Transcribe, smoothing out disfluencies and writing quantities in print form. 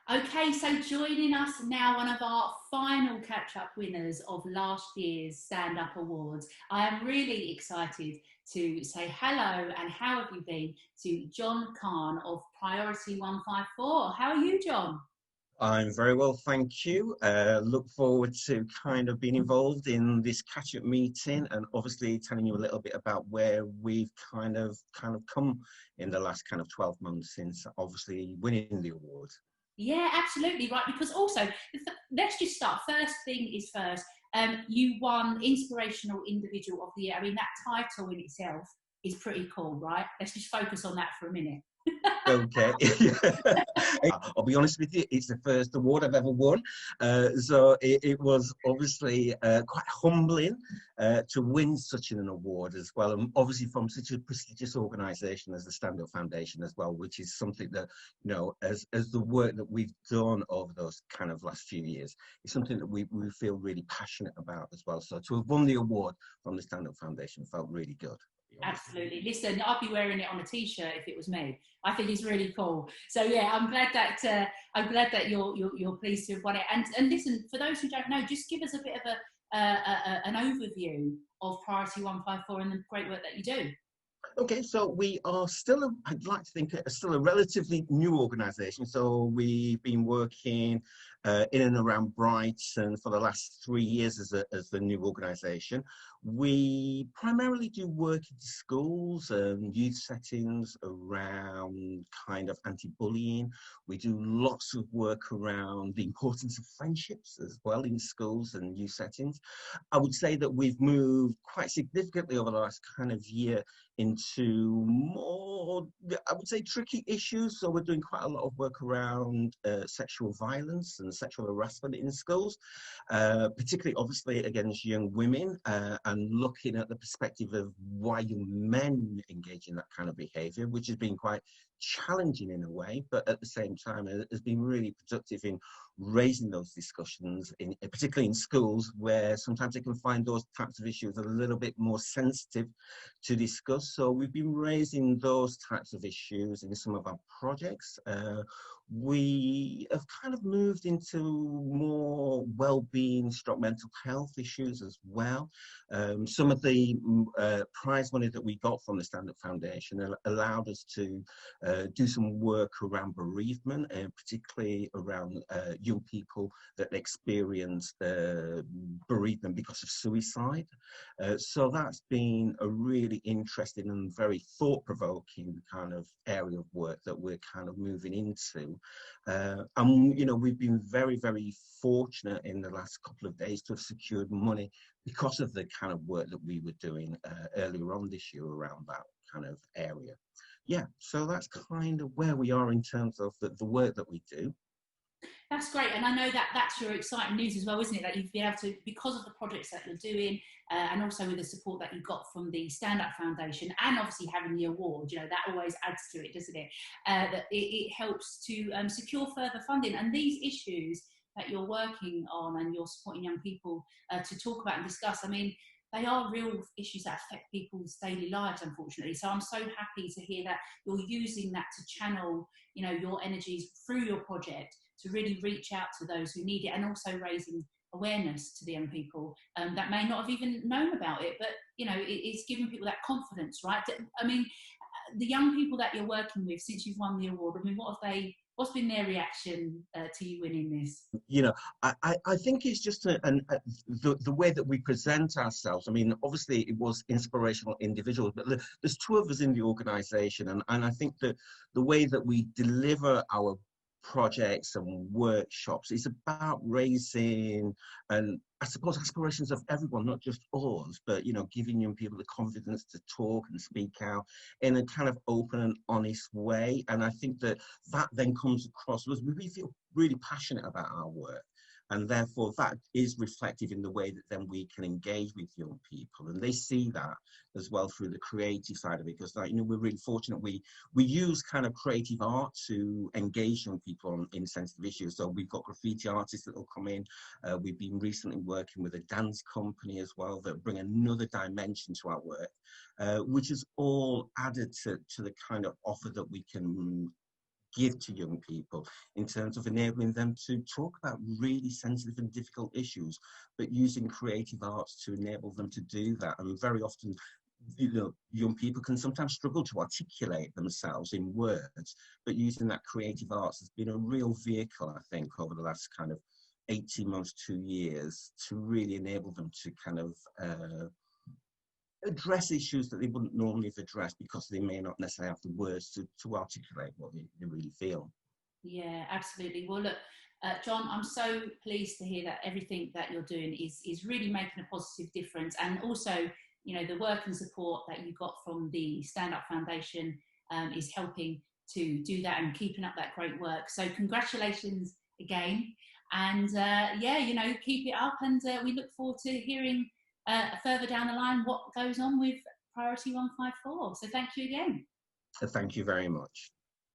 Okay, so joining us now, one of our final catch-up winners of last year's Stand Up Awards. I am really excited to say hello and how have you been to John Khan of Priority 154. How are you, John? I'm very well, thank you. Look forward to kind of being involved in this catch-up meeting and obviously telling you a little bit about where we've kind of come in the last kind of 12 months since obviously winning the award. Yeah, absolutely right. Because also, let's just start. First thing is first. You won Inspirational Individual of the Year. I mean, that title in itself is pretty cool, right? Let's just focus on that for a minute. Okay. I'll be honest with you, it's the first award I've ever won. So it was obviously quite humbling to win such an award as well. And obviously from such a prestigious organisation as the StandUp Foundation as well, which is something that, as the work that we've done over those kind of last few years, is something that we feel really passionate about as well. So to have won the award from the StandUp Foundation felt really good. Absolutely. Listen, I'd be wearing it on a t-shirt if it was me. I think it's really cool. So yeah, I'm glad that you're pleased to have won it. And listen, for those who don't know, just give us a bit of an overview of Priority 154 and the great work that you do. Okay, so we are still, I'd like to think, still a relatively new organisation. So we've been working in and around Brighton for the last 3 years as the new organisation. We primarily do work in schools and youth settings around kind of anti-bullying. We do lots of work around the importance of friendships as well in schools and youth settings. I would say that we've moved quite significantly over the last kind of year into more, I would say, tricky issues. So we're doing quite a lot of work around sexual violence and sexual harassment in schools, particularly obviously against young women, and looking at the perspective of why young men engage in that kind of behaviour, which has been quite challenging in a way, but at the same time it has been really productive in raising those discussions, particularly in schools where sometimes they can find those types of issues a little bit more sensitive to discuss. So we've been raising those types of issues in some of our projects. We have kind of moved into more well-being, mental health issues as well. Some of the prize money that we got from the StandUp Foundation allowed us to do some work around bereavement, and particularly around young people that experience bereavement because of suicide. So that's been a really interesting and very thought-provoking kind of area of work that we're kind of moving into. And we've been very, very fortunate in the last couple of days to have secured money because of the kind of work that we were doing earlier on this year around that kind of area. Yeah, so that's kind of where we are in terms of the work that we do. That's great, and I know that that's your exciting news as well, isn't it? That you've been able to, because of the projects that you're doing, and also with the support that you got from the StandUp Foundation, and obviously having the award, that always adds to it, doesn't it? That it helps to secure further funding, and these issues that you're working on and you're supporting young people to talk about and discuss. I mean, they are real issues that affect people's daily lives, unfortunately. So I'm so happy to hear that you're using that to channel, your energies through your project to really reach out to those who need it, and also raising awareness to the young people that may not have even known about it. But, it's giving people that confidence, right? I mean, the young people that you're working with since you've won the award, I mean, what's been their reaction to you winning this? I think it's just the way that we present ourselves. I mean, obviously it was inspirational individuals, but there's two of us in the organisation, and I think that the way that we deliver our projects and workshops is about raising, and I suppose, aspirations of everyone, not just us, but giving young people the confidence to talk and speak out in a kind of open and honest way. And I think that then comes across as we feel really passionate about our work, and therefore that is reflective in the way that then we can engage with young people, and they see that as well through the creative side of it, because we're really fortunate we use kind of creative art to engage young people in sensitive issues. So we've got graffiti artists that will come in. We've been recently working with a dance company as well that bring another dimension to our work, which is all added to the kind of offer that we can give to young people in terms of enabling them to talk about really sensitive and difficult issues, but using creative arts to enable them to do that. And very often, you know, young people can sometimes struggle to articulate themselves in words, but using that creative arts has been a real vehicle, I think, over the last kind of 18 months, 2 years, to really enable them to kind of address issues that they wouldn't normally have addressed because they may not necessarily have the words to articulate what they really feel. Yeah, absolutely. Well, look, John, I'm so pleased to hear that everything that you're doing is really making a positive difference, and also, you know, the work and support that you got from the StandUp Foundation is helping to do that and keeping up that great work. So congratulations again, and yeah, you know, keep it up, and we look forward to hearing further down the line what goes on with Priority 154. So thank you again. Thank you very much.